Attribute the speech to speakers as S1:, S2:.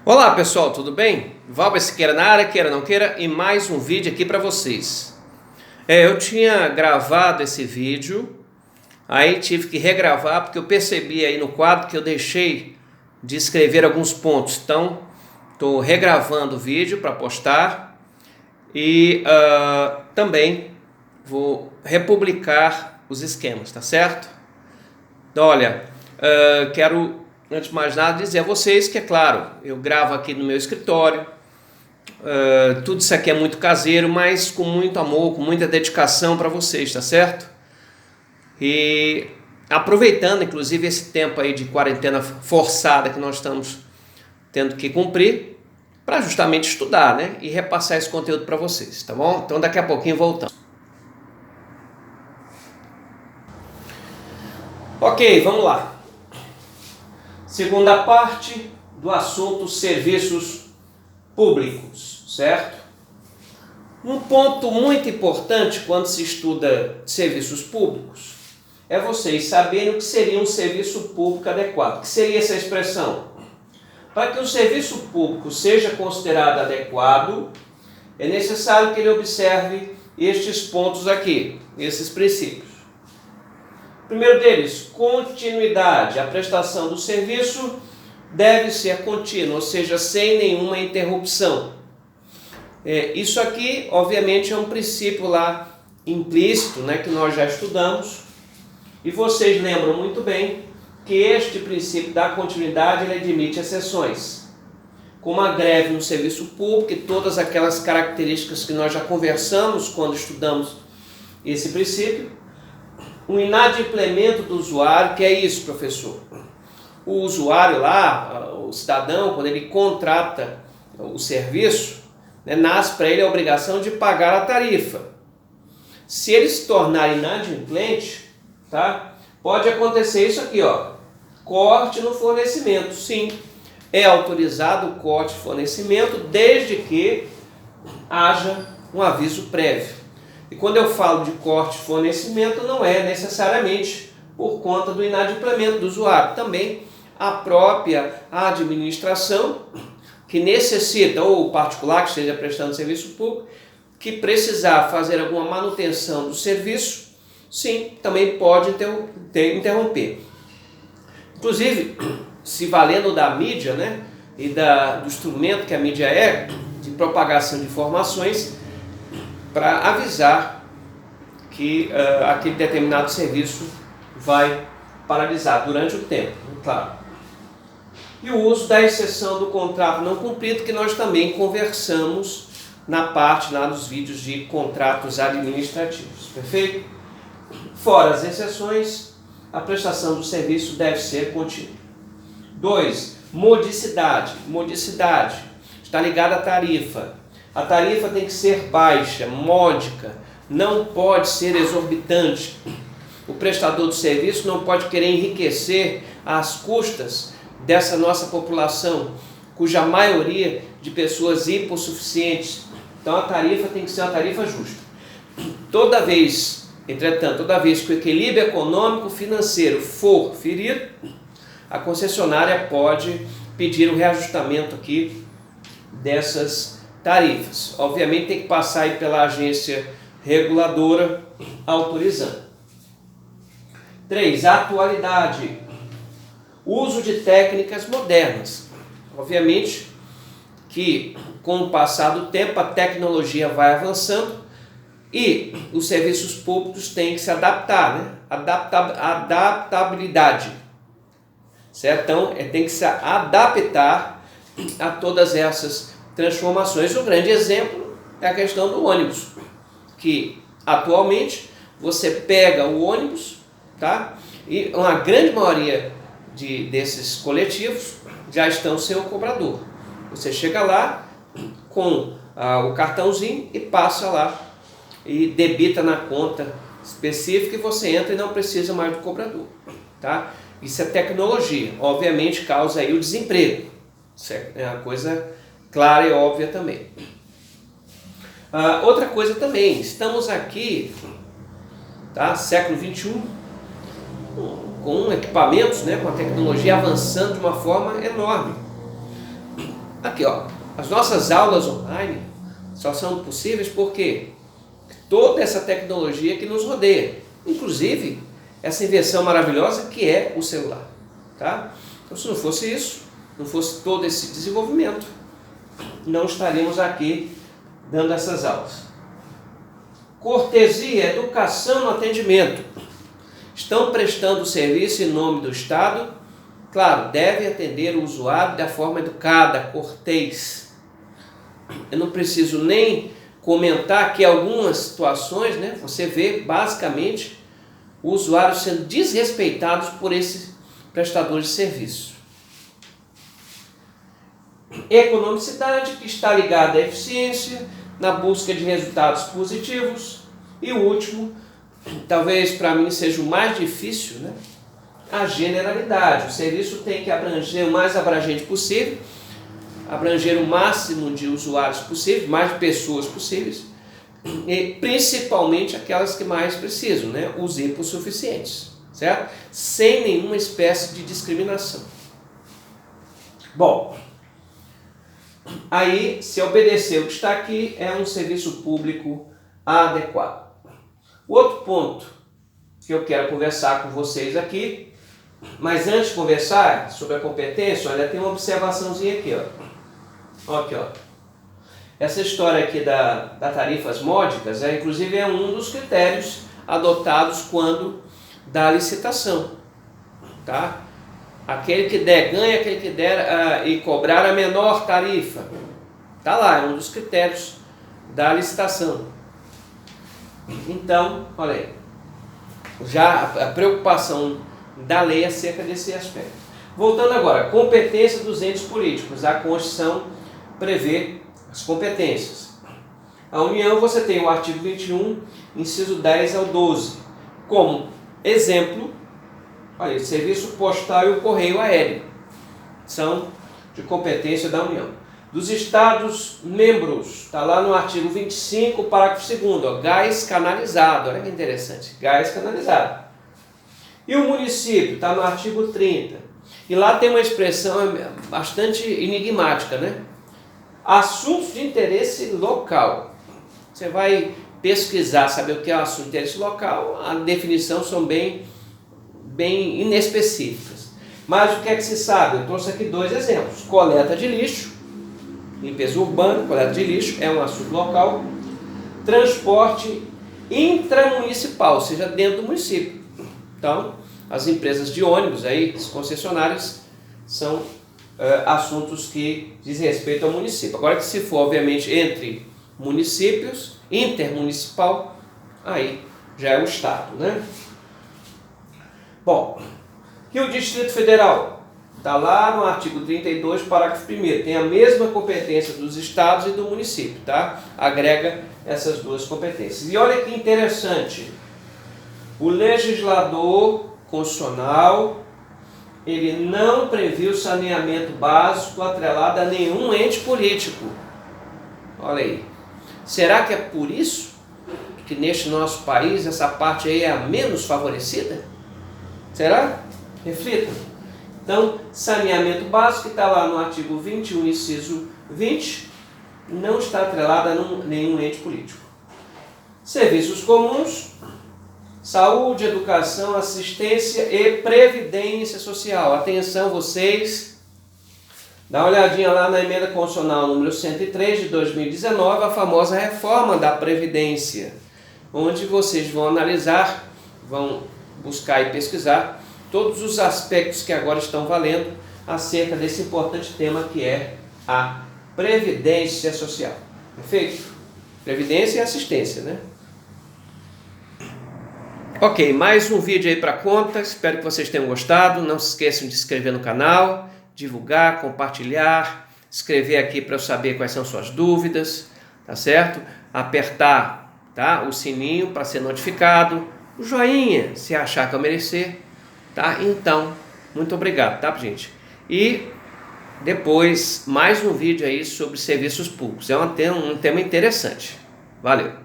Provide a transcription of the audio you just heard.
S1: Olá pessoal, tudo bem? Valber Siqueira na área, queira não queira, e mais um vídeo aqui para vocês. Eu tinha gravado esse vídeo, aí tive que regravar porque eu percebi aí no quadro que eu deixei de escrever alguns pontos. Então, estou regravando o vídeo para postar e também vou republicar os esquemas, tá certo? Então, olha, quero antes de mais nada dizer a vocês que, é claro, eu gravo aqui no meu escritório, tudo isso aqui é muito caseiro, mas com muito amor, com muita dedicação para vocês, tá certo? E aproveitando inclusive esse tempo aí de quarentena forçada que nós estamos tendo que cumprir, para justamente estudar, né? E repassar esse conteúdo para vocês, tá bom? Então daqui a pouquinho voltamos. Ok, vamos lá. Segunda parte do assunto serviços públicos, certo? Um ponto muito importante quando se estuda serviços públicos é vocês saberem o que seria um serviço público adequado. O que seria essa expressão? Para que o serviço público seja considerado adequado, é necessário que ele observe estes pontos aqui, esses princípios. Primeiro deles, continuidade. A prestação do serviço deve ser contínua, ou seja, sem nenhuma interrupção. Isso aqui, obviamente, é um princípio lá implícito, né, que nós já estudamos, e vocês lembram muito bem que este princípio da continuidade ele admite exceções, como a greve no serviço público e todas aquelas características que nós já conversamos quando estudamos esse princípio. O inadimplemento do usuário, que é isso, professor? O usuário lá, o cidadão, quando ele contrata o serviço, né, nasce para ele a obrigação de pagar a tarifa. Se ele se tornar inadimplente, tá, pode acontecer isso aqui, ó, corte no fornecimento. Sim, é autorizado o corte de fornecimento desde que haja um aviso prévio. E quando eu falo de corte de fornecimento, não é necessariamente por conta do inadimplemento do usuário. Também a própria administração, que necessita, ou o particular que esteja prestando serviço público, que precisar fazer alguma manutenção do serviço, sim, também pode interromper. Inclusive, se valendo da mídia, né, e do instrumento que a mídia é, de propagação de informações, para avisar que aquele determinado serviço vai paralisar durante o tempo, claro. E o uso da exceção do contrato não cumprido, que nós também conversamos na parte lá dos vídeos de contratos administrativos, perfeito? Fora as exceções, a prestação do serviço deve ser contínua. 2. Modicidade. Modicidade está ligada à tarifa. A tarifa tem que ser baixa, módica, não pode ser exorbitante. O prestador do serviço não pode querer enriquecer às custas dessa nossa população, cuja maioria de pessoas hipossuficientes. Então a tarifa tem que ser uma tarifa justa. Entretanto, toda vez que o equilíbrio econômico financeiro for ferido, a concessionária pode pedir o reajustamento aqui dessas tarifas. Obviamente tem que passar aí pela agência reguladora autorizando. 3. Atualidade. Uso de técnicas modernas. Obviamente que com o passar do tempo a tecnologia vai avançando e os serviços públicos têm que se adaptar, né? Adaptabilidade. Certo? Então tem que se adaptar a todas essas transformações. Um grande exemplo é a questão do ônibus, que atualmente você pega o ônibus, tá? E uma grande maioria desses coletivos já estão sem o cobrador. Você chega lá com o cartãozinho e passa lá e debita na conta específica e você entra e não precisa mais do cobrador, tá? Isso é tecnologia, obviamente causa aí o desemprego, certo? É uma coisa clara e óbvia também. Outra coisa também, estamos aqui, tá, século XXI, com equipamentos, né, com a tecnologia avançando de uma forma enorme. Aqui, ó, as nossas aulas online só são possíveis porque toda essa tecnologia que nos rodeia, inclusive essa invenção maravilhosa que é o celular, tá? Então, se não fosse isso, não fosse todo esse desenvolvimento, não estaríamos aqui dando essas aulas. Cortesia, educação no atendimento. Estão prestando serviço em nome do Estado? Claro, deve atender o usuário da forma educada, cortês. Eu não preciso nem comentar que algumas situações, né, você vê basicamente o usuário sendo desrespeitados por esses prestadores de serviço. Economicidade, que está ligada à eficiência, na busca de resultados positivos. E o último, talvez para mim seja o mais difícil, né? A generalidade. O serviço tem que abranger o mais abrangente possível, abranger o máximo de usuários possível, mais pessoas possíveis, e principalmente aquelas que mais precisam, né? Os hipossuficientes, certo? Sem nenhuma espécie de discriminação. Bom, aí, se obedecer o que está aqui, é um serviço público adequado. O outro ponto que eu quero conversar com vocês aqui, mas antes de conversar sobre a competência, olha, tem uma observaçãozinha aqui, ó. Aqui, ó. Essa história aqui das tarifas módicas, inclusive é um dos critérios adotados quando dá a licitação, tá? Aquele que der ganha, aquele que der e cobrar a menor tarifa. Está lá, é um dos critérios da licitação. Então, olha aí, já a preocupação da lei acerca desse aspecto. Voltando agora, competência dos entes políticos. A Constituição prevê as competências. A União, você tem o artigo 21, inciso 10 ao 12. Como exemplo, olha, o serviço postal e o correio aéreo são de competência da União. Dos Estados membros, está lá no artigo 25, parágrafo 2º, ó, gás canalizado, olha que interessante, gás canalizado. E o município, está no artigo 30, e lá tem uma expressão bastante enigmática, né? Assuntos de interesse local. Você vai pesquisar, saber o que é assunto de interesse local, a definição são bem inespecíficas. Mas o que é que se sabe? Eu trouxe aqui dois exemplos. Coleta de lixo, limpeza urbana, coleta de lixo, é um assunto local. Transporte intramunicipal, ou seja, dentro do município. Então, as empresas de ônibus, aí, as concessionárias, são assuntos que dizem respeito ao município. Agora que se for, obviamente, entre municípios, intermunicipal, aí já é o Estado, né? Bom, e o Distrito Federal? Está lá no artigo 32, parágrafo 1º. Tem a mesma competência dos estados e do município, tá? Agrega essas duas competências. E olha que interessante. O legislador constitucional, ele não previu saneamento básico atrelado a nenhum ente político. Olha aí. Será que é por isso que neste nosso país essa parte aí é a menos favorecida? Será? Reflita. Então, saneamento básico, que está lá no artigo 21, inciso 20, não está atrelado a nenhum ente político. Serviços comuns, saúde, educação, assistência e previdência social. Atenção vocês, dá uma olhadinha lá na emenda constitucional número 103 de 2019, a famosa reforma da Previdência, onde vocês vão analisar, vão buscar e pesquisar todos os aspectos que agora estão valendo acerca desse importante tema que é a Previdência Social. Perfeito? Previdência e assistência, né? Ok, mais um vídeo aí para conta, espero que vocês tenham gostado, não se esqueçam de se inscrever no canal, divulgar, compartilhar, escrever aqui para eu saber quais são suas dúvidas, tá certo? Apertar, tá, o sininho para ser notificado, o joinha se achar que eu merecer, tá? Então, muito obrigado, tá, gente? E depois, mais um vídeo aí sobre serviços públicos, é um tema interessante. Valeu!